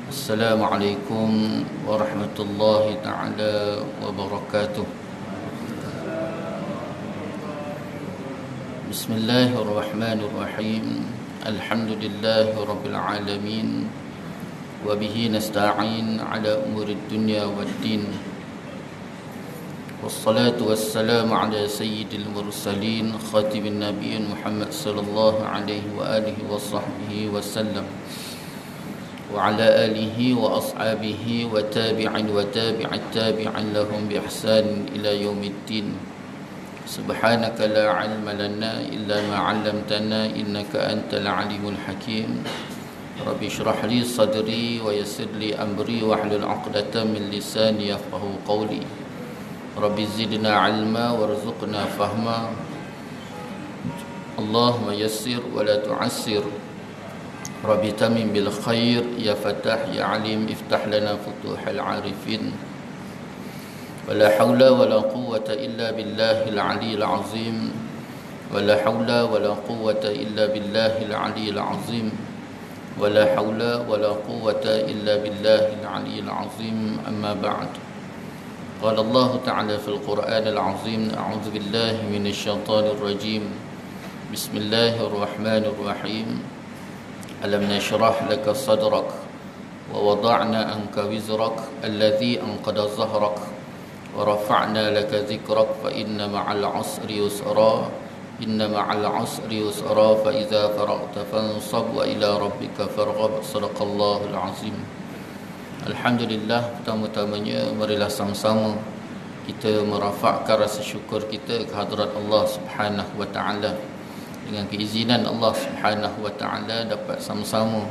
Assalamualaikum warahmatullahi taala wabarakatuh. Bismillahirrahmanirrahim. Alhamdulillahi rabbil alamin. Wa bihi nasta'in ala umurid dunya waddin. Wassalatu wassalamu ala sayyidil mursalin khatimin nabiyyin Muhammad sallallahu alaihi wa alihi wa sahbihi wasallam. وعلى آله وأصحابه وتابع وتابع التابع لهم بإحسان إلى يوم الدين. سبحانك لا علم لنا إلا ما علمتنا إنك أنت العليم الحكيم. رب اشرح لي صدري ويسر لي أمري واحلل عقدة من لساني يفقهوا قولي. رب زدنا علما وارزقنا فهما. اللهم يسر ولا تعسر. Rabbi tamim bil khair ya fatah ya alim iftah lana futuhal arifin. Wala hawla wala quwwata illa billahil aliyil azim. Wala hawla wala quwwata illa billahil aliyil azim. Wala hawla wala quwwata illa billahil aliyil azim. Amma ba'd. Qala Allah ta'ala fil Qur'anil azim. A'udzu billahi minasy syaithanir rajim. Bismillahirrahmanirrahim. ألم نشرح لك صدرك ووضعنا عنك وزرك الذي أنقض ظهرك ورفعنا لك ذكرك فإن مع العسر يسرا إن مع العسر يسرا فإذا فرغت فانصب وإلى ربك فارغب. صدق الله العظيم. Alhamdulillah, pertama-tamanya marilah sama-sama kita merafakkan rasa syukur kita kehadrat Allah Subhanahu wa taala. Dengan keizinan Allah Subhanahu wa taala dapat sama-sama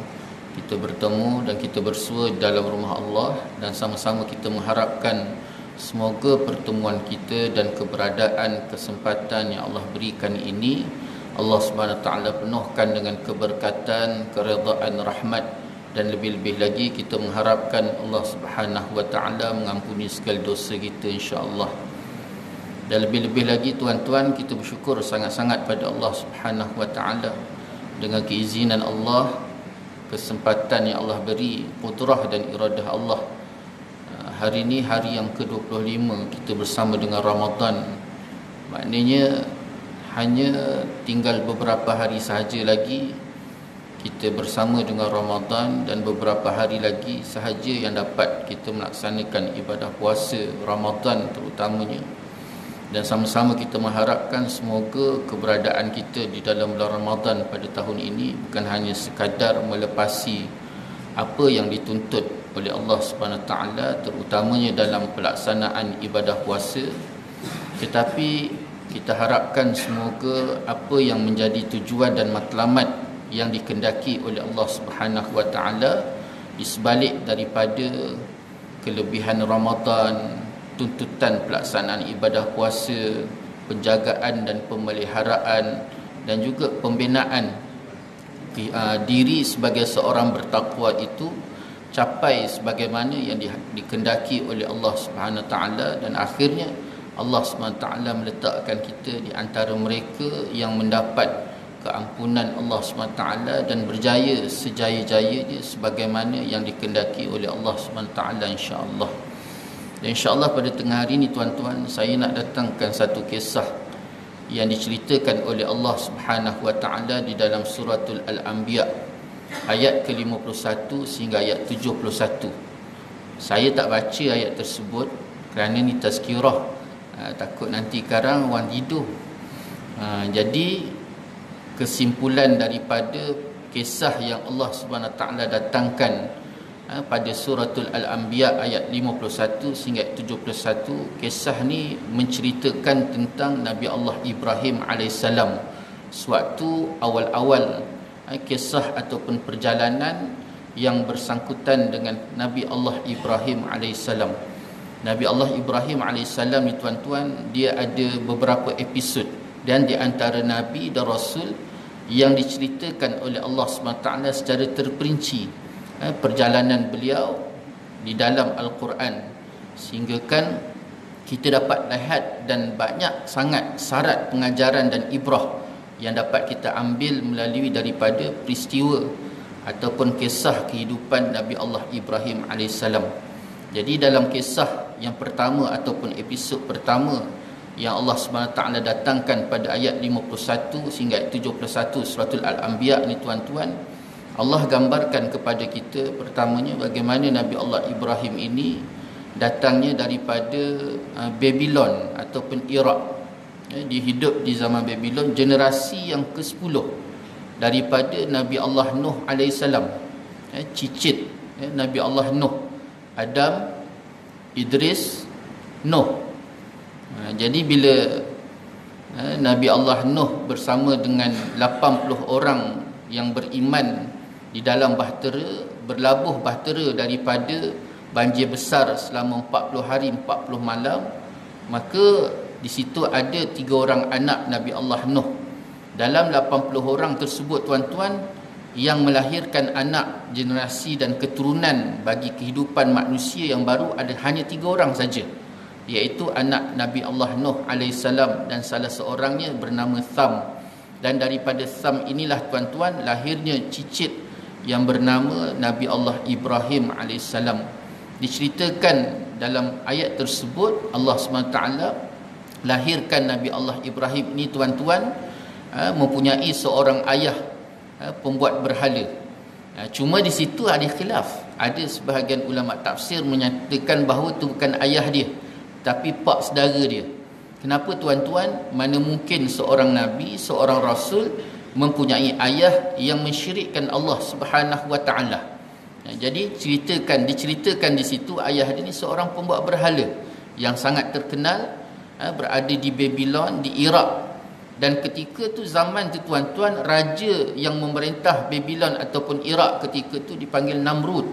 kita bertemu dan kita bersua dalam rumah Allah, dan sama-sama kita mengharapkan semoga pertemuan kita dan keberadaan kesempatan yang Allah berikan ini Allah Subhanahu wa taala penuhkan dengan keberkatan, keredaan, rahmat, dan lebih-lebih lagi kita mengharapkan Allah Subhanahu wa taala mengampuni segala dosa kita insya-Allah. Dan lebih-lebih lagi tuan-tuan, kita bersyukur sangat-sangat pada Allah Subhanahu wa taala dengan keizinan Allah, kesempatan yang Allah beri, qudrah dan iradah Allah. Hari ini hari yang ke-25 kita bersama dengan Ramadan. Maknanya hanya tinggal beberapa hari sahaja lagi kita bersama dengan Ramadan, dan beberapa hari lagi sahaja yang dapat kita melaksanakan ibadah puasa Ramadan terutamanya. Dan sama-sama kita mengharapkan semoga keberadaan kita di dalam bulan Ramadan pada tahun ini bukan hanya sekadar melepasi apa yang dituntut oleh Allah Subhanahu Wa Taala terutamanya dalam pelaksanaan ibadah puasa, tetapi kita harapkan semoga apa yang menjadi tujuan dan matlamat yang dikehendaki oleh Allah Subhanahu Wa Taala di sebalik daripada kelebihan Ramadan, tuntutan pelaksanaan ibadah puasa, penjagaan dan pemeliharaan, dan juga pembinaan diri sebagai seorang bertakwa itu capai sebagaimana yang dikehendaki oleh Allah Subhanahu taala, dan akhirnya Allah Subhanahu taala meletakkan kita di antara mereka yang mendapat keampunan Allah Subhanahu taala dan berjaya sejaya-jayanya sebagaimana yang dikehendaki oleh Allah Subhanahu taala insya-Allah. Dan insya-Allah pada tengah hari ini tuan-tuan, saya nak datangkan satu kisah yang diceritakan oleh Allah Subhanahu wa taala di dalam suratul Al-Anbiya ayat ke-51 sehingga ayat 71. Saya tak baca ayat tersebut kerana ni tazkirah, takut nanti karang orang tidur. Jadi kesimpulan daripada kisah yang Allah Subhanahu wa taala datangkan pada suratul Al-Anbiya ayat 51 sehingga 71, kisah ni menceritakan tentang Nabi Allah Ibrahim AS. Suatu awal-awal kisah ataupun perjalanan yang bersangkutan dengan Nabi Allah Ibrahim AS. Nabi Allah Ibrahim AS ni tuan-tuan, dia ada beberapa episod, dan di antara Nabi dan Rasul yang diceritakan oleh Allah SWT secara terperinci perjalanan beliau di dalam Al-Quran, sehingga kan kita dapat lihat dan banyak sangat syarat pengajaran dan ibrah yang dapat kita ambil melalui daripada peristiwa ataupun kisah kehidupan Nabi Allah Ibrahim alaihissalam. Jadi dalam kisah yang pertama ataupun episod pertama yang Allah SWT datangkan pada ayat 51 sehingga ayat 71 suratul Al-Anbiya ni tuan-tuan, Allah gambarkan kepada kita pertamanya bagaimana Nabi Allah Ibrahim ini datangnya daripada Babylon ataupun Iraq. Dia hidup di zaman Babylon, generasi yang ke-10 daripada Nabi Allah Nuh alaihissalam. Cicit Nabi Allah Nuh, Adam, Idris, Nuh. Jadi bila Nabi Allah Nuh bersama dengan 80 orang yang beriman di dalam bahtera, berlabuh bahtera daripada banjir besar selama 40 hari 40 malam, maka di situ ada 3 orang anak Nabi Allah Nuh. Dalam 80 orang tersebut tuan-tuan, yang melahirkan anak, generasi dan keturunan bagi kehidupan manusia yang baru ada hanya 3 orang saja, iaitu anak Nabi Allah Nuh alaihissalam dan salah seorangnya bernama Tham. Dan daripada Tham inilah tuan-tuan lahirnya cicit yang bernama Nabi Allah Ibrahim alaihissalam. Diceritakan dalam ayat tersebut Allah SWT lahirkan Nabi Allah Ibrahim ini tuan-tuan mempunyai seorang ayah pembuat berhala. Cuma di situ ada khilaf. Ada sebahagian ulama tafsir menyatakan bahawa itu bukan ayah dia, tapi pak saudara dia. Kenapa tuan-tuan? Mana mungkin seorang nabi, seorang rasul mempunyai ayah yang mensyirikkan Allah Subhanahu wa taala. Jadi diceritakan di situ ayah dia ni seorang pembuat berhala yang sangat terkenal, berada di Babylon, di Iraq. Dan ketika tu zaman tu tuan-tuan, raja yang memerintah Babylon ataupun Iraq ketika tu dipanggil Namrud.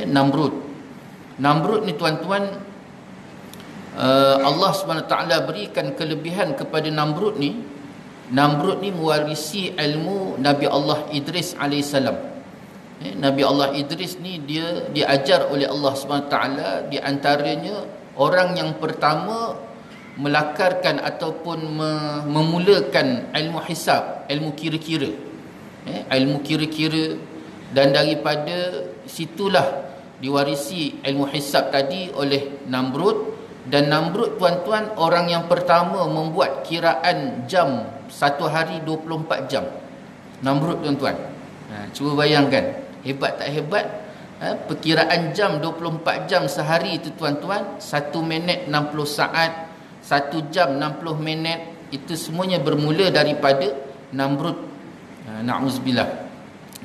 Namrud ni tuan-tuan, Allah SWT berikan kelebihan kepada Namrud ni. Namrud ni mewarisi ilmu Nabi Allah Idris alaihissalam. Nabi Allah Idris ni dia diajar oleh Allah SWT, di antaranya orang yang pertama melakarkan ataupun memulakan ilmu hisab, ilmu kira-kira. Ilmu kira-kira, dan daripada situlah diwarisi ilmu hisab tadi oleh Namrud. Dan Namrud tuan-tuan orang yang pertama membuat kiraan jam, satu hari 24 jam. Namrud tuan-tuan. Cuba bayangkan, hebat tak hebat? Perkiraan jam 24 jam sehari itu tuan-tuan, 1 minit 60 saat, 1 jam 60 minit, itu semuanya bermula daripada Namrud. Na'udzubillah.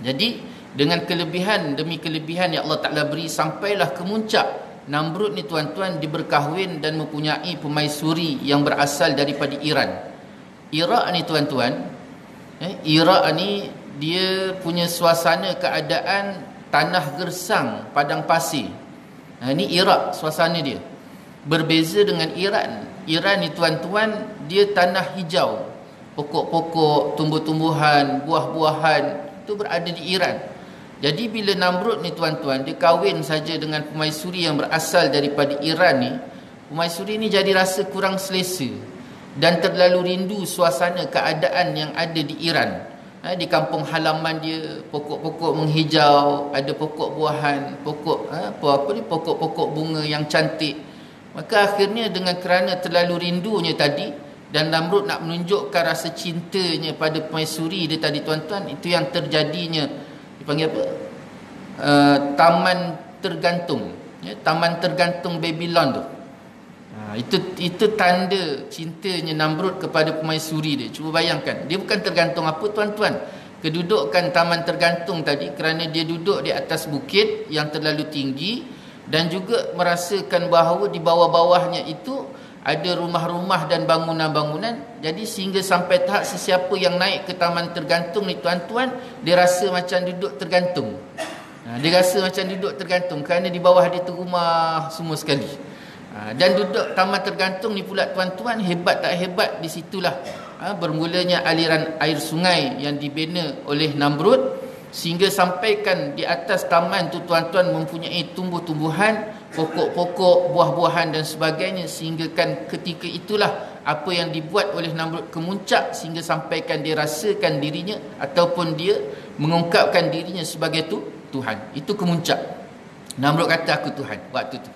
Jadi dengan kelebihan demi kelebihan yang Allah Ta'ala beri, sampailah ke muncak Namrud ni tuan-tuan diberkahwin dan mempunyai pemaisuri yang berasal daripada Iran. Iraq ni tuan-tuan, Iraq ni dia punya suasana keadaan tanah gersang, padang pasir. Ini Iraq suasana dia. Berbeza dengan Iran. Iran ni tuan-tuan, dia tanah hijau, pokok-pokok, tumbuh-tumbuhan, buah-buahan, itu berada di Iran. Jadi bila Namrud ni tuan-tuan, dia kahwin saja dengan pemaisuri yang berasal daripada Iran ni, pemaisuri ni jadi rasa kurang selesa dan terlalu rindu suasana keadaan yang ada di Iran. Di kampung halaman dia pokok-pokok menghijau, ada pokok buahan, pokok-pokok bunga yang cantik. Maka akhirnya dengan kerana terlalu rindunya tadi, dan Namrud nak menunjukkan rasa cintanya pada pemaisuri dia tadi tuan-tuan, itu yang terjadinya dipanggil apa? Taman tergantung. Taman tergantung Babylon tu. Itu tanda cintanya Namrud kepada pemaisuri dia. Cuba bayangkan, dia bukan tergantung apa tuan-tuan. Kedudukan taman tergantung tadi kerana dia duduk di atas bukit yang terlalu tinggi, dan juga merasakan bahawa di bawah-bawahnya itu ada rumah-rumah dan bangunan-bangunan. Jadi sehingga sampai tahap sesiapa yang naik ke taman tergantung ni tuan-tuan, dia rasa macam duduk tergantung. Dia rasa macam duduk tergantung kerana di bawah dia tu rumah semua sekali. Dan duduk taman tergantung ni pula tuan-tuan, hebat tak hebat, di situlah bermulanya aliran air sungai yang dibina oleh Namrud, sehingga sampaikan di atas taman tu tuan-tuan mempunyai tumbuh-tumbuhan pokok-pokok, buah-buahan dan sebagainya, sehingga kan ketika itulah apa yang dibuat oleh Namrud kemuncak sehingga sampaikan dia rasakan dirinya ataupun dia mengungkapkan dirinya sebagai Tuhan. Itu kemuncak. Namrud kata aku Tuhan waktu tu.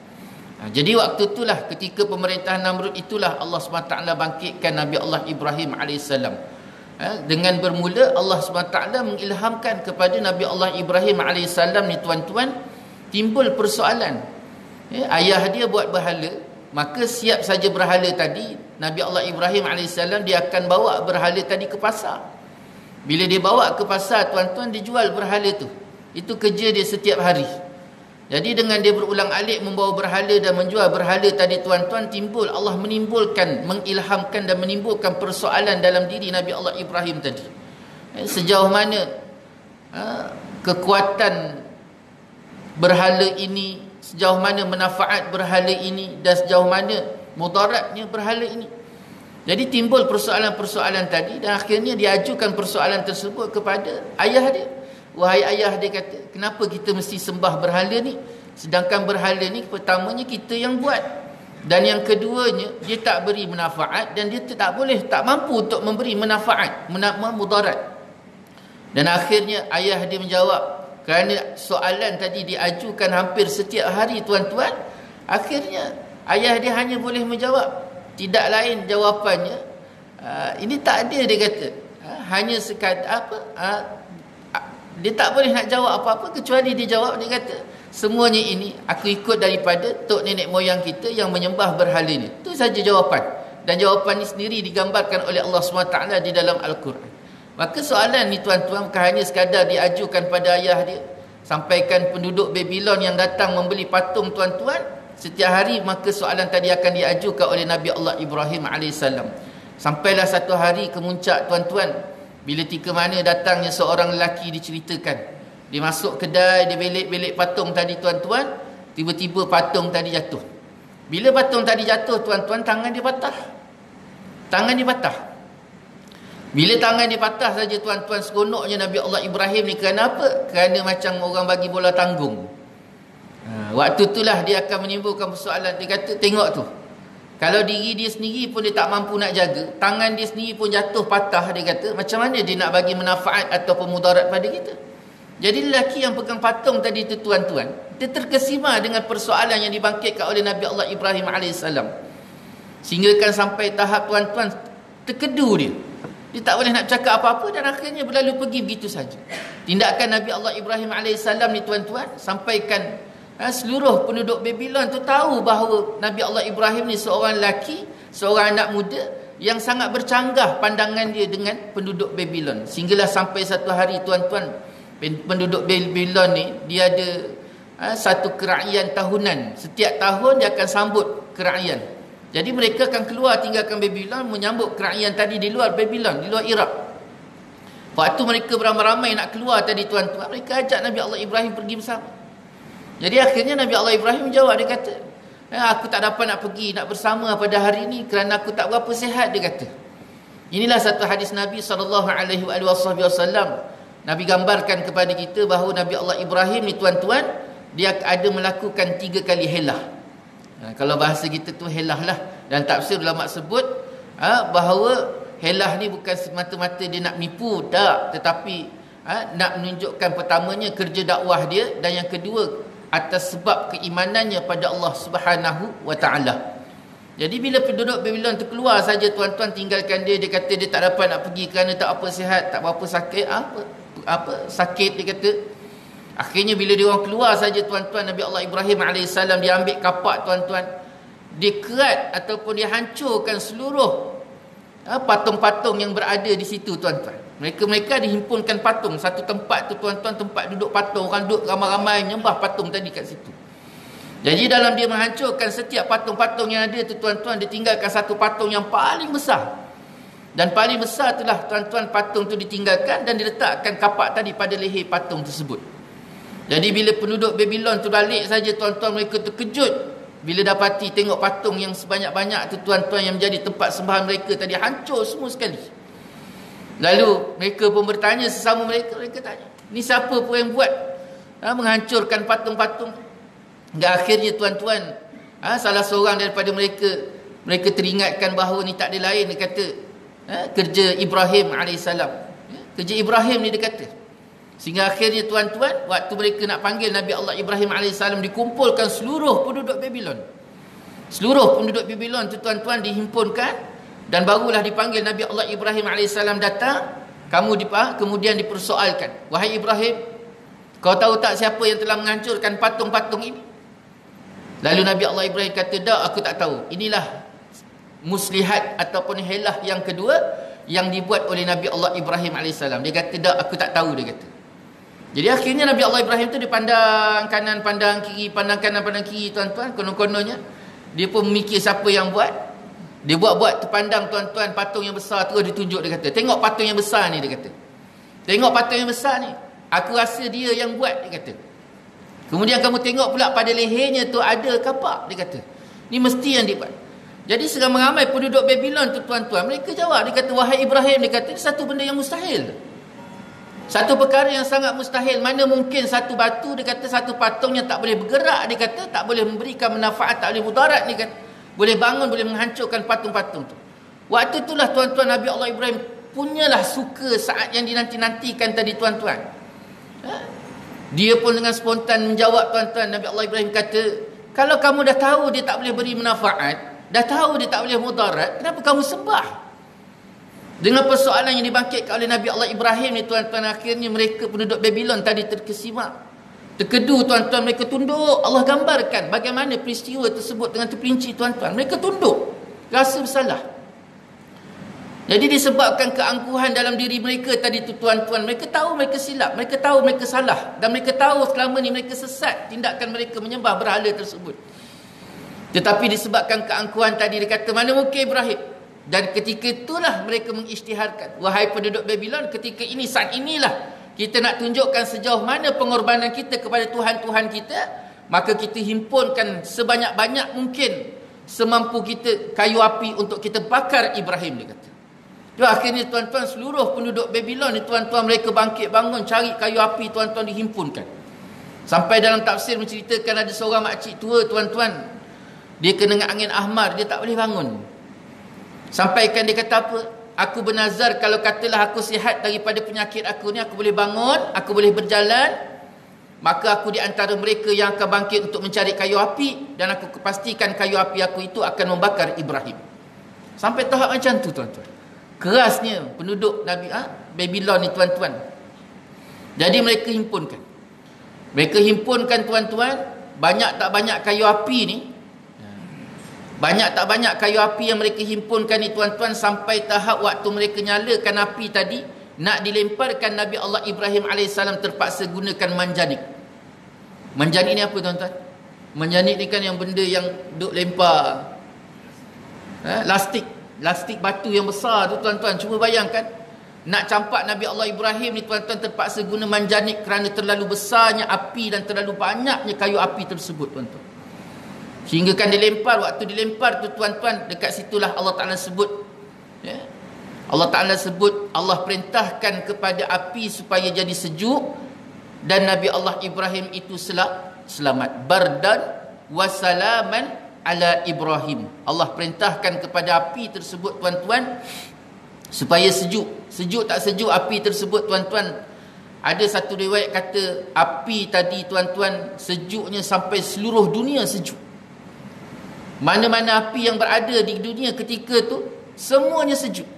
Jadi waktu itulah ketika pemerintahan Namrud itulah Allah SWT bangkitkan Nabi Allah Ibrahim AS. Dengan bermula Allah SWT mengilhamkan kepada Nabi Allah Ibrahim AS ni tuan-tuan, timbul persoalan. Ayah dia buat berhala, maka siap saja berhala tadi, Nabi Allah Ibrahim AS dia akan bawa berhala tadi ke pasar. Bila dia bawa ke pasar, tuan-tuan, dijual berhala tu. Itu kerja dia setiap hari. Jadi dengan dia berulang-alik membawa berhala dan menjual berhala tadi, tuan-tuan, timbul, Allah menimbulkan, mengilhamkan dan menimbulkan persoalan dalam diri Nabi Allah Ibrahim tadi. Sejauh mana kekuatan berhala ini, sejauh mana manfaat berhala ini, dan sejauh mana mudaratnya berhala ini. Jadi timbul persoalan-persoalan tadi, dan akhirnya diajukan persoalan tersebut kepada ayah dia. Wahai ayah, dia kata, kenapa kita mesti sembah berhala ni, sedangkan berhala ni pertamanya kita yang buat, dan yang keduanya dia tak beri manfaat, dan dia tak mampu untuk memberi manfaat, mudarat. Dan akhirnya ayah dia menjawab, kerana soalan tadi diajukan hampir setiap hari, tuan-tuan, akhirnya ayah dia hanya boleh menjawab, tidak lain jawapannya, ini tak ada, dia kata, hanya sekadar dia tak boleh nak jawab apa-apa, kecuali dia jawab, dia kata, semuanya ini aku ikut daripada tok nenek moyang kita yang menyembah berhala ni. Itu saja jawapan. Dan jawapan ini sendiri digambarkan oleh Allah SWT di dalam Al-Quran. Maka soalan ni, tuan-tuan, bukan hanya sekadar diajukan pada ayah dia. Sampaikan penduduk Babylon yang datang membeli patung, tuan-tuan, setiap hari, maka soalan tadi akan diajukan oleh Nabi Allah Ibrahim AS. Sampailah satu hari kemuncak, tuan-tuan, bila tika mana datangnya seorang lelaki diceritakan. Dia masuk kedai, dia belik-belik patung tadi, tuan-tuan, tiba-tiba patung tadi jatuh. Bila patung tadi jatuh, tuan-tuan, tangan dia patah. Tangan dia patah. Bila tangan dia patah saja, tuan-tuan, seronoknya Nabi Allah Ibrahim ni. Kerana apa? Kerana macam orang bagi bola tanggung. Waktu itulah dia akan menimbulkan persoalan. Dia kata, tengok tu, kalau diri dia sendiri pun dia tak mampu nak jaga, tangan dia sendiri pun jatuh patah, dia kata, macam mana dia nak bagi manfaat atau mudarat pada kita? Jadi lelaki yang pegang patung tadi itu, tuan-tuan, dia terkesima dengan persoalan yang dibangkitkan oleh Nabi Allah Ibrahim AS. Sehinggakan sampai tahap, tuan-tuan, terkedu dia. Dia tak boleh nak cakap apa-apa, dan akhirnya berlalu pergi begitu saja. Tindakan Nabi Allah Ibrahim AS ni, tuan-tuan, sampaikan seluruh penduduk Babylon tu tahu bahawa Nabi Allah Ibrahim ni seorang lelaki, seorang anak muda yang sangat bercanggah pandangan dia dengan penduduk Babylon. Sehinggalah sampai satu hari, tuan-tuan, penduduk Babylon ni dia ada satu kerajaan tahunan. Setiap tahun dia akan sambut kerajaan. Jadi mereka akan keluar tinggalkan Babylon, menyambut kerajaan tadi di luar Babylon, di luar Iraq. Waktu mereka beramai-ramai nak keluar tadi, tuan-tuan, mereka ajak Nabi Allah Ibrahim pergi bersama. Jadi akhirnya Nabi Allah Ibrahim jawab, dia kata, aku tak dapat nak pergi, nak bersama pada hari ini kerana aku tak berapa sihat, dia kata. Inilah satu hadis Nabi SAW. Nabi gambarkan kepada kita bahawa Nabi Allah Ibrahim ni, tuan-tuan, dia ada melakukan 3 kali helah. Kalau bahasa kita tu helah lah. Dan tafsir ulama sebut bahawa helah ni bukan semata-mata dia nak menipu, tak, tetapi nak menunjukkan pertamanya kerja dakwah dia, dan yang kedua atas sebab keimanannya pada Allah Subhanahu wa taala. Jadi bila penduduk Babylon tu keluar saja, tuan-tuan, tinggalkan dia, dia kata dia tak dapat nak pergi kerana tak apa sihat, tak apa sakit, sakit, dia kata. Akhirnya bila dia orang keluar saja, tuan-tuan, Nabi Allah Ibrahim AS dia ambil kapak, tuan-tuan, dia kerat ataupun dia hancurkan seluruh patung-patung yang berada di situ, tuan-tuan. Mereka dihimpunkan patung satu tempat tu, tuan-tuan, tempat duduk patung, orang duduk ramai-ramai menyembah patung tadi kat situ. Jadi dalam dia menghancurkan setiap patung-patung yang ada tu, tuan-tuan, dia tinggalkan satu patung yang paling besar. Dan paling besar itulah, tuan-tuan, patung tu ditinggalkan dan diletakkan kapak tadi pada leher patung tersebut. Jadi bila penduduk Babylon tu balik saja, tuan-tuan, mereka terkejut bila dapati tengok patung yang sebanyak-banyak tu, tuan-tuan, yang menjadi tempat sembahan mereka tadi hancur semua sekali. Lalu mereka pun bertanya sesama mereka, mereka tanya, ni siapa pun yang buat menghancurkan patung-patung? Hingga akhirnya tuan-tuan, salah seorang daripada mereka teringatkan bahawa ni tak ada lain, dia kata kerja Ibrahim alaihissalam. Kerja Ibrahim ni dia kata. Sehingga akhirnya tuan-tuan, waktu mereka nak panggil Nabi Allah Ibrahim alaihissalam, dikumpulkan seluruh penduduk Babylon. Seluruh penduduk Babylon tu tuan-tuan dihimpunkan, dan barulah dipanggil Nabi Allah Ibrahim alaihissalam datang. Kemudian dipersoalkan, wahai Ibrahim, kau tahu tak siapa yang telah menghancurkan patung-patung ini? Lalu Nabi Allah Ibrahim kata, dah, aku tak tahu. Inilah muslihat ataupun helah yang kedua yang dibuat oleh Nabi Allah Ibrahim alaihissalam. Dia kata, dah, aku tak tahu, dia kata. Jadi akhirnya Nabi Allah Ibrahim tu dia pandang kanan, pandang kiri, pandang kanan, pandang kiri, tuan-tuan. Konon-kononnya dia pun memikir siapa yang buat. Dia buat-buat terpandang, tuan-tuan, patung yang besar terus ditunjuk. Dia kata, tengok patung yang besar ni, dia kata. Tengok patung yang besar ni. Aku rasa dia yang buat, dia kata. Kemudian kamu tengok pula pada lehernya tu ada kapak, dia kata. Ni mesti yang dia buat. Jadi seramai-ramai penduduk Babylon tu, tuan-tuan, mereka jawab. Dia kata, wahai Ibrahim, dia kata, ini satu benda yang mustahil. Satu perkara yang sangat mustahil. Mana mungkin satu batu, dia kata, satu patung yang tak boleh bergerak, dia kata, tak boleh memberikan manfaat, tak boleh mudarat, dia kata. Boleh bangun, boleh menghancurkan patung-patung tu. Waktu itulah tuan-tuan, Nabi Allah Ibrahim punyalah suka saat yang dinanti-nantikan tadi, tuan-tuan. Dia pun dengan spontan menjawab, tuan-tuan. Nabi Allah Ibrahim kata, kalau kamu dah tahu dia tak boleh beri manfaat, dah tahu dia tak boleh mudarat, kenapa kamu sembah? Dengan persoalan yang dibangkitkan oleh Nabi Allah Ibrahim ni, tuan-tuan, akhirnya mereka penduduk Babylon tadi terkesima, terkedu, tuan-tuan. Mereka tunduk. Allah gambarkan bagaimana peristiwa tersebut dengan terperinci, tuan-tuan. Mereka tunduk, rasa bersalah. Jadi disebabkan keangkuhan dalam diri mereka tadi tu, tuan-tuan. Mereka tahu mereka silap, mereka tahu mereka salah, dan mereka tahu selama ni mereka sesat tindakan mereka menyembah berhala tersebut. Tetapi disebabkan keangkuhan tadi, dia kata, mana mungkin Ibrahim? Dan ketika itulah mereka mengisytiharkan, wahai penduduk Babylon, ketika ini, saat inilah kita nak tunjukkan sejauh mana pengorbanan kita kepada Tuhan-Tuhan kita. Maka kita himpunkan sebanyak-banyak mungkin, semampu kita, kayu api untuk kita bakar Ibrahim, dia kata. Akhirnya, tuan-tuan, seluruh penduduk Babylon ni, tuan-tuan, mereka bangkit bangun cari kayu api, tuan-tuan, dihimpunkan. Sampai dalam tafsir menceritakan ada seorang makcik tua, tuan-tuan, dia kena dengan angin ahmar, dia tak boleh bangun. Sampaikan dia kata apa? Aku bernazar kalau katalah aku sihat daripada penyakit aku ni, aku boleh bangun, aku boleh berjalan, maka aku di antara mereka yang akan bangkit untuk mencari kayu api, dan aku pastikan kayu api aku itu akan membakar Ibrahim. Sampai tahap macam tu, tuan-tuan. Kerasnya penduduk Babylon ni, tuan-tuan. Jadi mereka himpunkan. Mereka himpunkan, tuan-tuan, banyak tak banyak kayu api ni. Banyak tak banyak kayu api yang mereka himpunkan ni, tuan-tuan, sampai tahap waktu mereka nyalakan api tadi, nak dilemparkan, Nabi Allah Ibrahim AS terpaksa gunakan manjanik. Manjanik ni apa, tuan-tuan? Manjanik ni kan yang benda yang duk lempar, Lastik batu yang besar tu, tuan-tuan. Cuba bayangkan, nak campak Nabi Allah Ibrahim ni, tuan-tuan, terpaksa guna manjanik kerana terlalu besarnya api dan terlalu banyaknya kayu api tersebut, tuan-tuan. Sehingga kan dilempar, waktu dilempar tu, tuan-tuan, dekat situlah Allah Ta'ala sebut, Allah Ta'ala sebut, Allah perintahkan kepada api supaya jadi sejuk, dan Nabi Allah Ibrahim itu selamat. Bardan wasalaman ala Ibrahim. Allah perintahkan kepada api tersebut, tuan-tuan, supaya sejuk. Sejuk tak sejuk api tersebut, tuan-tuan? Ada satu riwayat kata api tadi, tuan-tuan, sejuknya sampai seluruh dunia sejuk. Mana-mana api yang berada di dunia ketika tu, semuanya sejuk.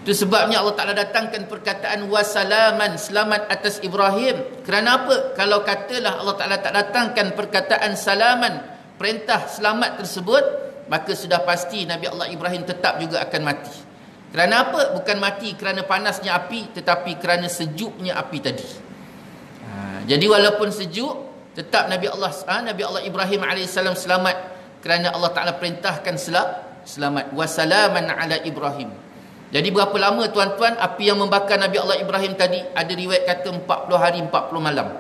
Itu sebabnya Allah Ta'ala datangkan perkataan wasalaman, selamat atas Ibrahim. Kerana apa? Kalau katalah Allah Ta'ala tak datangkan perkataan salaman, perintah selamat tersebut, maka sudah pasti Nabi Allah Ibrahim tetap juga akan mati. Kerana apa? Bukan mati kerana panasnya api, tetapi kerana sejuknya api tadi. Jadi walaupun sejuk, tetap Nabi Allah Ibrahim AS selamat, kerana Allah Ta'ala perintahkan selamat. Wasalaman ala Ibrahim. Jadi berapa lama, tuan-tuan, api yang membakar Nabi Allah Ibrahim tadi? Ada riwayat kata 40 hari 40 malam.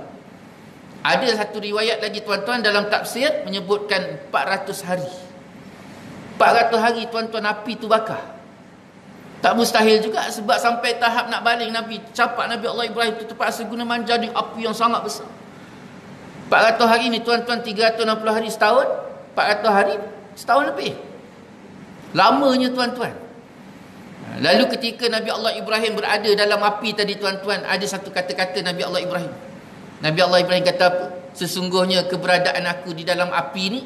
Ada satu riwayat lagi, tuan-tuan, dalam tafsir menyebutkan 400 hari. 400 hari, tuan-tuan, api tu bakar. Tak mustahil juga, sebab sampai tahap nak baling Nabi, capak Nabi Allah Ibrahim tu terpaksa guna manjani api yang sangat besar. 400 hari ni tuan-tuan, 360 hari setahun, 400 hari setahun lebih. Lamanya tuan-tuan. Lalu ketika Nabi Allah Ibrahim berada dalam api tadi tuan-tuan, ada satu kata-kata Nabi Allah Ibrahim. Nabi Allah Ibrahim kata apa? Sesungguhnya keberadaan aku di dalam api ni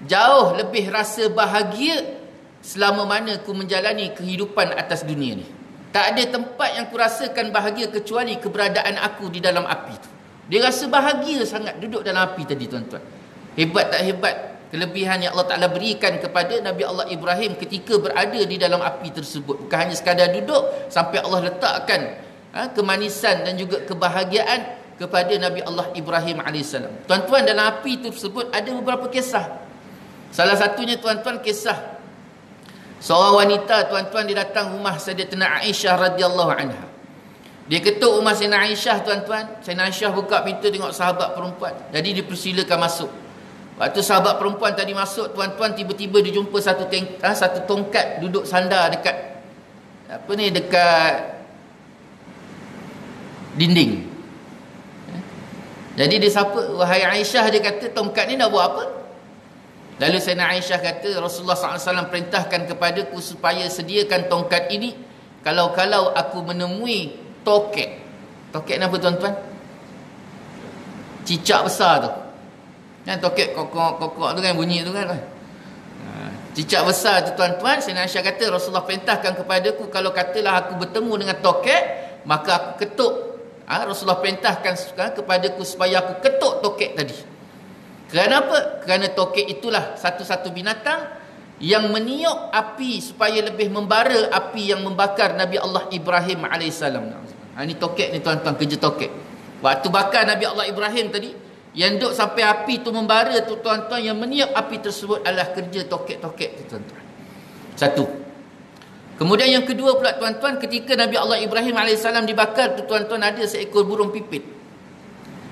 jauh lebih rasa bahagia selama mana aku menjalani kehidupan atas dunia ni. Tak ada tempat yang aku rasakan bahagia kecuali keberadaan aku di dalam api tu. Dia rasa bahagia sangat duduk dalam api tadi tuan-tuan. Hebat tak hebat kelebihan yang Allah Ta'ala berikan kepada Nabi Allah Ibrahim ketika berada di dalam api tersebut. Bukan hanya sekadar duduk, sampai Allah letakkan kemanisan dan juga kebahagiaan kepada Nabi Allah Ibrahim AS. Tuan-tuan, dalam api tersebut ada beberapa kisah. Salah satunya tuan-tuan, kisah seorang wanita tuan-tuan, dia datang rumah Sayyidatina Aisyah radhiyallahu anha. Dia ketuk rumah Sayyidina Aisyah tuan-tuan. Sayyidina Aisyah buka pintu tengok sahabat perempuan. Jadi dipersilakan masuk. Waktu sahabat perempuan tadi masuk tuan-tuan, tiba-tiba dia jumpa satu tongkat duduk sandar dekat dekat dinding. Jadi dia sapa, wahai Aisyah, dia kata, tongkat ni nak buat apa? Lalu Sayyidina Aisyah kata, Rasulullah SAW perintahkan kepadaku supaya sediakan tongkat ini kalau-kalau aku menemui tokek. Tokek ni apa tuan-tuan? Cicak besar tu. Kan tokek kokok tu kan, bunyi tu kan. Cicak besar tu tuan-tuan, Sayyidina Aisyah kata, Rasulullah perintahkan kepadaku kalau katalah aku bertemu dengan tokek, maka aku ketuk. Rasulullah perintahkan kepadaku supaya aku ketuk tokek tadi. Kerana apa? Kerana tokek itulah satu-satu binatang yang meniup api supaya lebih membara api yang membakar Nabi Allah Ibrahim AS. Ini tokek ni tuan-tuan, kerja tokek. Waktu bakar Nabi Allah Ibrahim tadi, yang duduk sampai api tu membara tu tuan-tuan, yang meniup api tersebut adalah kerja tokek-tokek tu tuan-tuan. Satu. Kemudian yang kedua pula tuan-tuan, ketika Nabi Allah Ibrahim AS dibakar tu tuan-tuan, ada seekor burung pipit.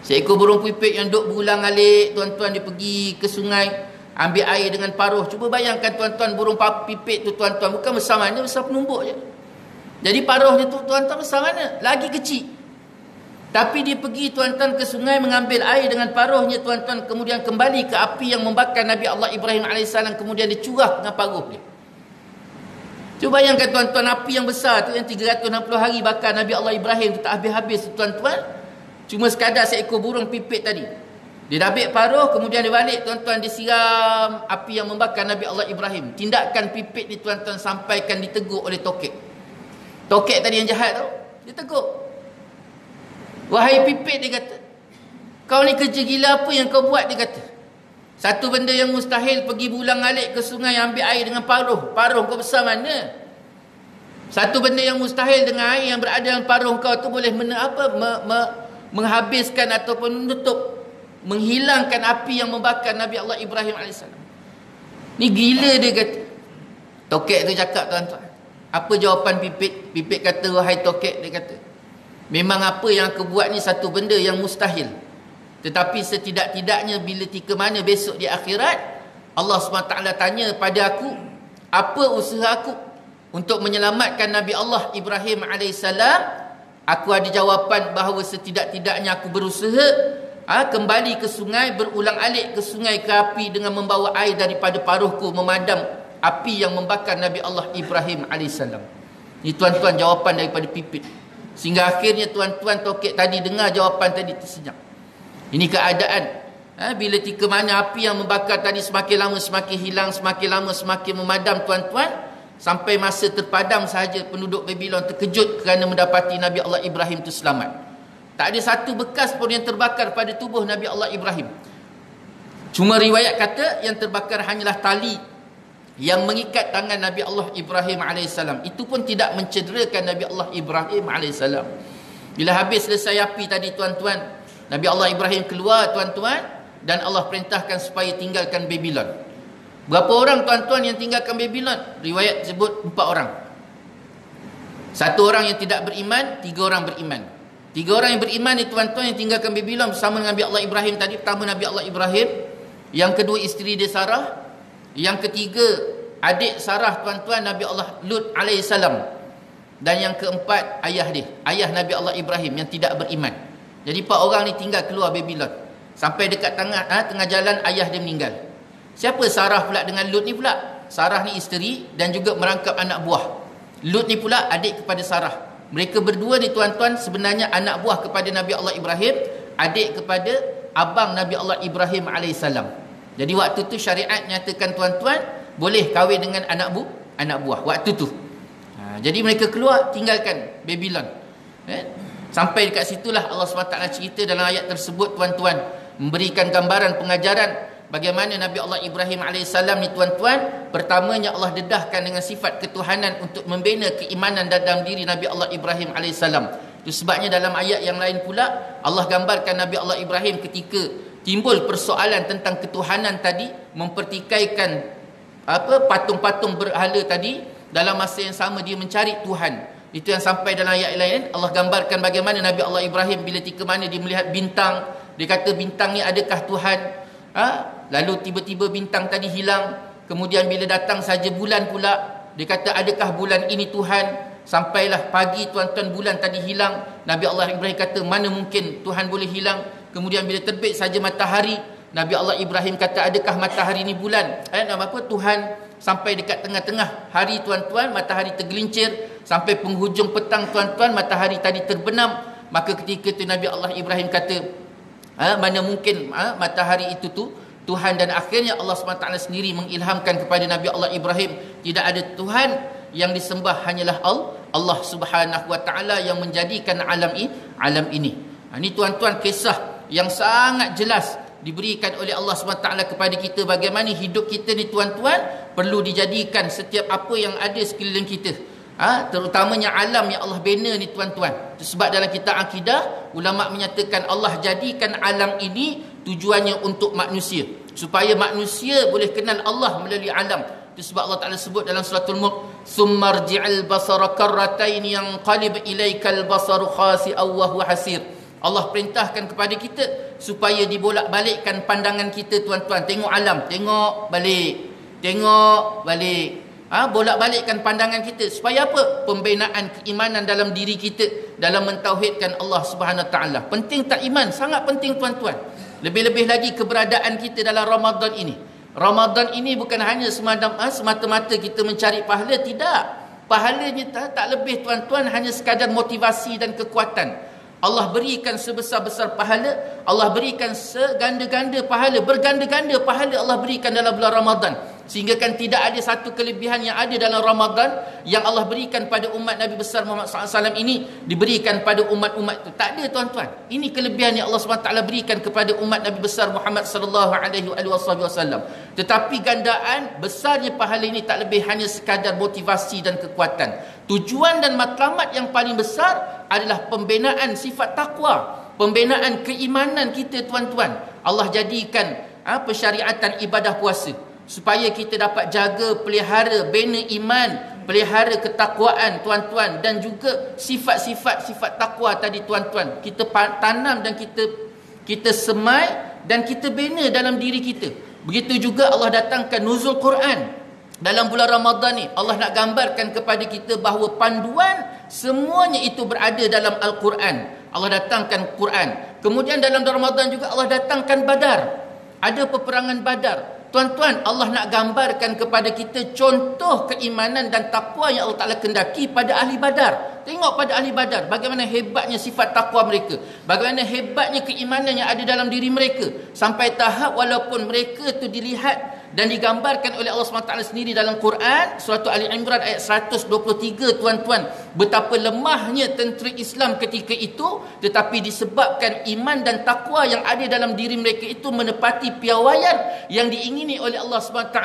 Seekor burung pipit yang duduk berulang-alik tuan-tuan, dia pergi ke sungai ambil air dengan paruh. Cuba bayangkan tuan-tuan, burung pipit tu tuan-tuan bukan besar mana, besar penumbuk je. Jadi paruhnya tu tuan-tuan besar mana? Lagi kecil. Tapi dia pergi tuan-tuan ke sungai mengambil air dengan paruhnya tuan-tuan, kemudian kembali ke api yang membakar Nabi Allah Ibrahim AS, kemudian dia curah dengan paruh dia. Cuba bayangkan tuan-tuan, api yang besar tu yang 360 hari bakar Nabi Allah Ibrahim tu tak habis-habis tuan-tuan. Cuma sekadar seekor burung pipit tadi. Dia dah ambil paruh, kemudian dia balik tuan-tuan, dia siram api yang membakar Nabi Allah Ibrahim. Tindakan pipit ni tuan-tuan sampaikan ditegur oleh tokek. Tokek tadi yang jahat tu, dia tegur. Wahai pipit, dia kata, kau ni kerja gila apa yang kau buat, dia kata. Satu benda yang mustahil, pergi berulang-alik ke sungai ambil air dengan paruh. Paruh kau besar mana? Satu benda yang mustahil dengan air yang berada dalam paruh kau tu boleh menghabiskan ataupun menutup, menghilangkan api yang membakar Nabi Allah Ibrahim AS. Ni gila, dia kata. Tokek tu cakap tuan-tuan. Apa jawapan pipit? Pipit kata, wahai tokek, dia kata, memang apa yang aku buat ni satu benda yang mustahil. Tetapi setidak-tidaknya bila tika mana besok di akhirat, Allah SWT tanya pada aku, apa usaha aku untuk menyelamatkan Nabi Allah Ibrahim AS? Aku ada jawapan bahawa setidak-tidaknya aku berusaha kembali ke sungai, berulang-alik ke sungai ke api dengan membawa air daripada paruhku memadam api yang membakar Nabi Allah Ibrahim AS. Ini tuan-tuan jawapan daripada pipit. Sehingga akhirnya tuan-tuan tokek tadi dengar jawapan tadi tersenyap. Ini keadaan bila tika mana api yang membakar tadi semakin lama semakin hilang, semakin lama semakin memadam tuan-tuan, sampai masa terpadam sahaja penduduk Babylon terkejut kerana mendapati Nabi Allah Ibrahim itu selamat. Tak ada satu bekas pun yang terbakar pada tubuh Nabi Allah Ibrahim. Cuma riwayat kata yang terbakar hanyalah tali yang mengikat tangan Nabi Allah Ibrahim AS. Itu pun tidak mencederakan Nabi Allah Ibrahim AS. Bila habis selesai api tadi tuan-tuan, Nabi Allah Ibrahim keluar tuan-tuan, dan Allah perintahkan supaya tinggalkan Babylon. Berapa orang tuan-tuan yang tinggalkan Babylon? Riwayat sebut 4 orang. 1 orang yang tidak beriman, 3 orang beriman. 3 orang yang beriman ni tuan-tuan yang tinggalkan Babylon bersama dengan Nabi Allah Ibrahim tadi. Pertama Nabi Allah Ibrahim, yang kedua isteri dia Sarah, yang ketiga adik Sarah tuan-tuan Nabi Allah Lut AS, dan yang keempat ayah dia, ayah Nabi Allah Ibrahim yang tidak beriman. Jadi 4 orang ni tinggal keluar Babylon. Sampai dekat tengah jalan ayah dia meninggal. Siapa Sarah pula dengan Lut ni pula? Sarah ni isteri dan juga merangkap anak buah. Lut ni pula adik kepada Sarah. Mereka berdua ni tuan-tuan sebenarnya anak buah kepada Nabi Allah Ibrahim, adik kepada abang Nabi Allah Ibrahim alaihissalam. Jadi waktu tu syariat nyatakan tuan-tuan boleh kahwin dengan anak buah waktu tu. Jadi mereka keluar tinggalkan Babylon. Sampai dekat situlah Allah SWT cerita dalam ayat tersebut tuan-tuan, memberikan gambaran pengajaran bagaimana Nabi Allah Ibrahim AS ni tuan-tuan, pertamanya Allah dedahkan dengan sifat ketuhanan untuk membina keimanan dalam diri Nabi Allah Ibrahim AS. Itu sebabnya dalam ayat yang lain pula Allah gambarkan Nabi Allah Ibrahim ketika timbul persoalan tentang ketuhanan tadi, mempertikaikan patung-patung berhala tadi, dalam masa yang sama dia mencari Tuhan. Itu yang sampai dalam ayat lain Allah gambarkan bagaimana Nabi Allah Ibrahim bila tika mana dia melihat bintang, dia kata bintang ni adakah Tuhan? Lalu tiba-tiba bintang tadi hilang. Kemudian bila datang saja bulan pula, dia kata adakah bulan ini Tuhan? Sampailah pagi tuan-tuan bulan tadi hilang. Nabi Allah Ibrahim kata mana mungkin Tuhan boleh hilang. Kemudian bila terbit saja matahari, Nabi Allah Ibrahim kata adakah matahari ni bulan? Tuhan. Sampai dekat tengah-tengah hari tuan-tuan, matahari tergelincir. Sampai penghujung petang tuan-tuan, matahari tadi terbenam. Maka ketika itu Nabi Allah Ibrahim kata mana mungkin matahari itu tu Tuhan. Dan akhirnya Allah SWT sendiri mengilhamkan kepada Nabi Allah Ibrahim, tidak ada Tuhan yang disembah, hanyalah Allah Subhanahu Wa Taala yang menjadikan alam ini. Ini tuan-tuan kisah yang sangat jelas diberikan oleh Allah SWT kepada kita, bagaimana hidup kita ni tuan-tuan perlu dijadikan setiap apa yang ada sekeliling kita, terutamanya alam yang Allah bina ni tuan-tuan. Sebab dalam kitab akidah ulama menyatakan Allah jadikan alam ini tujuannya untuk manusia, supaya manusia boleh kenal Allah melalui alam. Itu sebab Allah Ta'ala sebut dalam suratul Mulk, summarji'al basara karratain yanqalib ilaikal basaru khasi'aw wa huwa hasir. Allah perintahkan kepada kita supaya dibolak-balikkan pandangan kita tuan-tuan. Tengok alam, tengok balik. Bolak-balikkan pandangan kita. Supaya apa? Pembinaan keimanan dalam diri kita, dalam mentauhidkan Allah Subhanahu Wa Taala. Penting tak iman? Sangat penting tuan-tuan. Lebih-lebih lagi keberadaan kita dalam Ramadan ini. Ramadan ini bukan hanya semata-mata kita mencari pahala, tidak. Pahalanya tak lebih tuan-tuan hanya sekadar motivasi dan kekuatan. Allah berikan sebesar-besar pahala, Allah berikan seganda-ganda pahala, berganda-ganda pahala Allah berikan dalam bulan Ramadan. Sehingga kan tidak ada satu kelebihan yang ada dalam Ramadan yang Allah berikan pada umat Nabi besar Muhammad SAW ini diberikan pada umat-umat itu. Tak ada tuan-tuan. Ini kelebihan yang Allah SWT berikan kepada umat Nabi besar Muhammad SAW. Tetapi gandaan besarnya pahala ini tak lebih hanya sekadar motivasi dan kekuatan. Tujuan dan matlamat yang paling besar adalah pembinaan sifat takwa, pembinaan keimanan kita tuan-tuan. Allah jadikan persyariatan ibadah puasa supaya kita dapat jaga, pelihara, bina iman, pelihara ketakwaan tuan-tuan, dan juga sifat takwa tadi tuan-tuan. Kita tanam dan kita semai dan kita bina dalam diri kita. Begitu juga Allah datangkan nuzul Quran dalam bulan Ramadan ni. Allah nak gambarkan kepada kita bahawa panduan semuanya itu berada dalam Al-Quran. Allah datangkan Quran. Kemudian dalam Ramadan juga Allah datangkan Badar. Ada peperangan Badar. Tuan-tuan, Allah nak gambarkan kepada kita contoh keimanan dan takwa yang Allah Ta'ala kendaki pada ahli Badar. Tengok pada ahli Badar, bagaimana hebatnya sifat takwa mereka, bagaimana hebatnya keimanan yang ada dalam diri mereka. Sampai tahap walaupun mereka itu dilihat dan digambarkan oleh Allah SWT sendiri dalam Quran, surah Ali Imran ayat 123 tuan-tuan, betapa lemahnya tentera Islam ketika itu, tetapi disebabkan iman dan takwa yang ada dalam diri mereka itu menepati piawaian yang diingini oleh Allah SWT,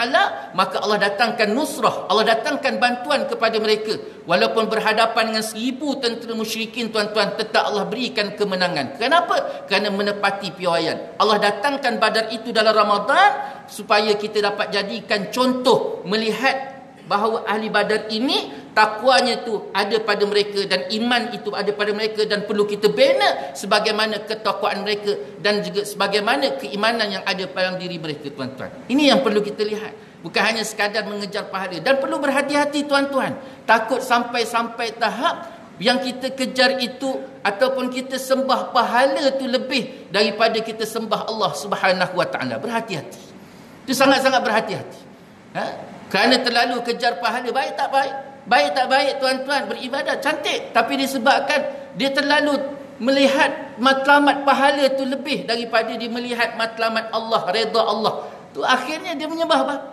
maka Allah datangkan nusrah, Allah datangkan bantuan kepada mereka. Walaupun berhadapan dengan 1000 tentera musyrikin tuan-tuan, tetap Allah berikan kemenangan. Kenapa? Kerana menepati piawaian. Allah datangkan Badar itu dalam Ramadan supaya kita dapat jadikan contoh, melihat bahawa ahli Badar ini takwanya itu ada pada mereka dan iman itu ada pada mereka, dan perlu kita bina sebagaimana ketakwaan mereka dan juga sebagaimana keimanan yang ada dalam diri mereka tuan-tuan. Ini yang perlu kita lihat. Bukan hanya sekadar mengejar pahala. Dan perlu berhati-hati tuan-tuan. Takut sampai tahap Yang kita kejar itu ataupun kita sembah pahala tu lebih daripada kita sembah Allah Subhanahu wa taala. Berhati-hati. Itu sangat-sangat berhati-hati. Kerana terlalu kejar pahala, baik tak baik? Baik tak baik tuan-tuan, beribadat cantik, tapi disebabkan dia terlalu melihat matlamat pahala tu lebih daripada dia melihat matlamat Allah, redha Allah. Tu akhirnya dia menyembah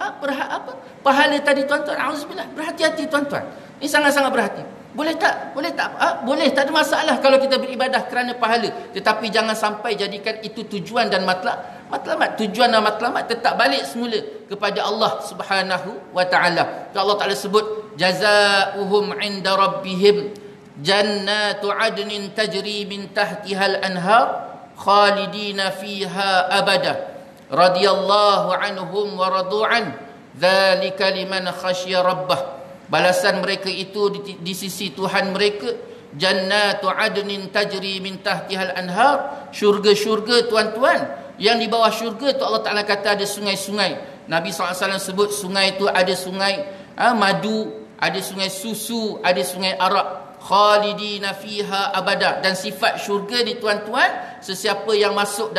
pahala tadi tuan-tuan. Auzubillah. Berhati-hati tuan-tuan. Ini sangat-sangat berhati. Boleh tak? Boleh tak? Boleh, tak ada masalah kalau kita beribadah kerana pahala. Tetapi jangan sampai jadikan itu tujuan dan matlamat. Tujuan dan matlamat tetap balik semula kepada Allah Subhanahu wa taala. Allah Taala sebut jazaohum 'inda rabbihim jannatu 'adnin tajri min tahtiha al-anhar khalidina fiha abada radhiyallahu anhum wa radu'an dzalika liman khasyiya rabbah. Balasan mereka itu di sisi Tuhan mereka, jannatu adnin tajri min tahtihal anhar, syurga-syurga tuan-tuan, yang di bawah syurga tu Allah Taala kata ada sungai-sungai. Nabi SAW sebut sungai itu ada sungai madu, ada sungai susu, ada sungai arak. Khalidina fiha abada. Dan sifat syurga ni tuan-tuan, sesiapa yang masuk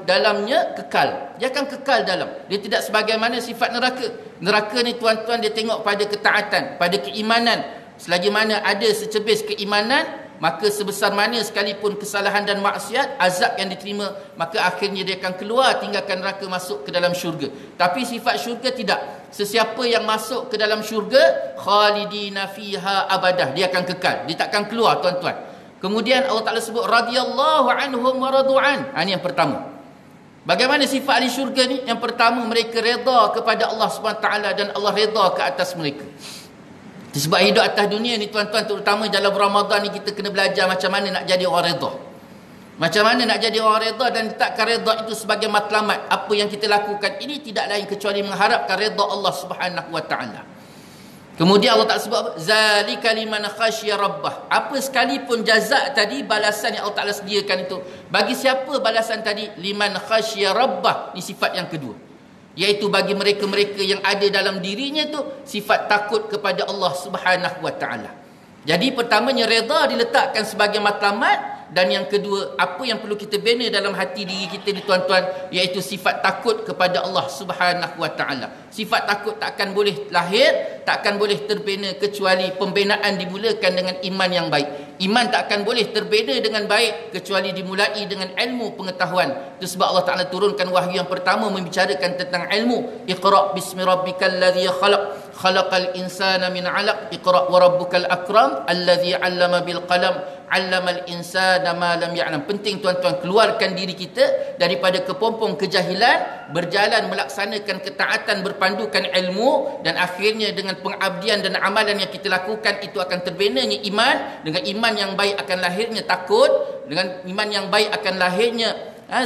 dalamnya kekal. Dia akan kekal dalam. Dia tidak sebagaimana sifat neraka. Neraka ni tuan-tuan, dia tengok pada ketaatan, pada keimanan. Selagi mana ada secebis keimanan, maka sebesar mana sekalipun kesalahan dan maksiat, azab yang diterima, maka akhirnya dia akan keluar, tinggalkan neraka, masuk ke dalam syurga. Tapi sifat syurga tidak. Sesiapa yang masuk ke dalam syurga, khalidina fiha abadah, dia akan kekal, dia takkan keluar tuan-tuan. Kemudian Allah Ta'ala sebut radhiyallahu anhum wa radu'an. Ini yang pertama. Bagaimana sifat ahli syurga ni? Yang pertama, mereka redha kepada Allah SWT dan Allah redha ke atas mereka. Sebab hidup atas dunia ni tuan-tuan, terutama dalam Ramadan ni, kita kena belajar macam mana nak jadi orang redha. Macam mana nak jadi orang redha dan letakkan redha itu sebagai matlamat. Apa yang kita lakukan ini tidak lain kecuali mengharapkan redha Allah Subhanahu wa taala. Kemudian Allah Taala sebut zalika liman khasyiya rabbah. Apa sekalipun jazak tadi, balasan yang Allah Taala sediakan itu, bagi siapa balasan tadi? Liman khasyiya rabbah. Ini sifat yang kedua, iaitu bagi mereka-mereka yang ada dalam dirinya tu sifat takut kepada Allah Subhanahu wa taala. Jadi pertamanya redha diletakkan sebagai matlamat, dan yang kedua, apa yang perlu kita bina dalam hati diri kita ni tuan-tuan, iaitu sifat takut kepada Allah Subhanahu wa taala. Sifat takut takkan boleh lahir, takkan boleh terbina kecuali pembinaan dimulakan dengan iman yang baik. Iman takkan boleh terbina dengan baik kecuali dimulai dengan ilmu pengetahuan. Itu sebab Allah Taala turunkan wahyu yang pertama membicarakan tentang ilmu. Iqra bismi rabbikal ladzi khalaq, khalaqal insana min 'alaq, iqra wa rabbukal akram alladzi 'allama bil qalam, 'allamal insana ma lam ya'lam. Penting tuan-tuan, keluarkan diri kita daripada kepompong kejahilan, berjalan melaksanakan ketaatan, berpandukan ilmu, dan akhirnya dengan pengabdian dan amalan yang kita lakukan itu akan terbinanya iman. Dengan iman yang baik akan lahirnya takut, dengan iman yang baik akan lahirnya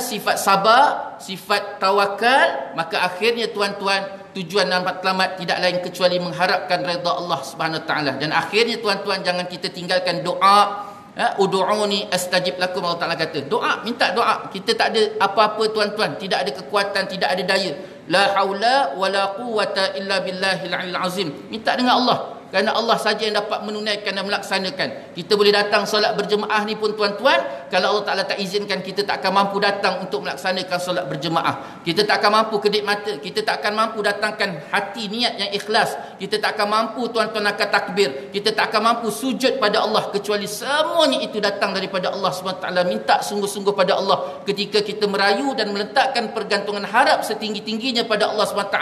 sifat sabar, sifat tawakal. Maka akhirnya tuan-tuan, tujuan dan matlamat tidak lain kecuali mengharapkan redha Allah Subhanahu wa taala. Dan akhirnya tuan-tuan, jangan kita tinggalkan doa. Ud'uni astajib lakum. Allah Taala kata doa, minta doa. Kita tak ada apa-apa tuan-tuan, tidak ada kekuatan, tidak ada daya. La haula wala quwwata illa billahil aliyil azim. Minta dengan Allah, kerana Allah saja yang dapat menunaikan dan melaksanakan. Kita boleh datang solat berjemaah ni pun tuan-tuan, kalau Allah Ta'ala tak izinkan, kita tak akan mampu datang untuk melaksanakan solat berjemaah. Kita tak akan mampu kedip mata, kita tak akan mampu datangkan hati niat yang ikhlas. Kita tak akan mampu tuan-tuan akan takbir, kita tak akan mampu sujud pada Allah, kecuali semuanya itu datang daripada Allah SWT. Minta sungguh-sungguh pada Allah. Ketika kita merayu dan meletakkan pergantungan harap setinggi-tingginya pada Allah SWT,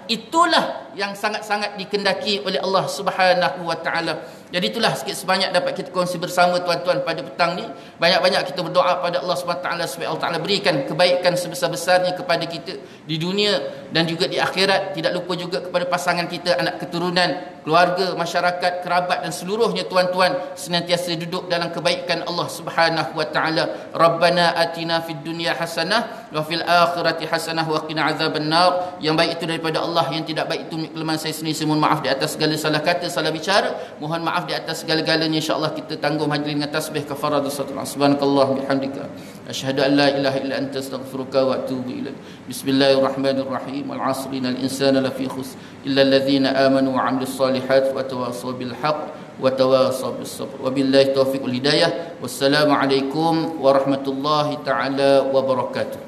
itulah yang sangat-sangat dikendaki oleh Allah Subhanahu wa taala. Jadi itulah sikit sebanyak dapat kita kongsi bersama tuan-tuan pada petang ni. Banyak-banyak kita berdoa pada Allah Subhanahu wa taala supaya Allah Taala berikan kebaikan sebesar-besarnya kepada kita di dunia dan juga di akhirat. Tidak lupa juga kepada pasangan kita, anak keturunan, keluarga, masyarakat, kerabat dan seluruhnya tuan-tuan, senantiasa duduk dalam kebaikan Allah Subhanahu wa taala. Rabbana atina fid dunya hasanah wa fil akhirati hasanah wa qina azabannar. Yang baik itu daripada Allah, yang tidak baik itu kelemahan saya sendiri. Saya mohon maaf di atas segala salah kata, salah bicara. Mohon maaf di atas segala-galanya. InsyaAllah kita tangguh majlis dengan tasbih kafarah dosa. Subhanakallah bihamdika Asyhadu an la ilaha illa anta astaghfiruka wa atubu ilaik. Bismillahirrahmanirrahim. Wal 'asri innal insana lafi khusr illa alladhina amanu wa 'amilus solihat wa tawassaw bil haqq wa tawassaw bis sabr. Wabillahi taufiq wal hidayah. Wassalamu alaikum warahmatullahi taala wabarakatuh.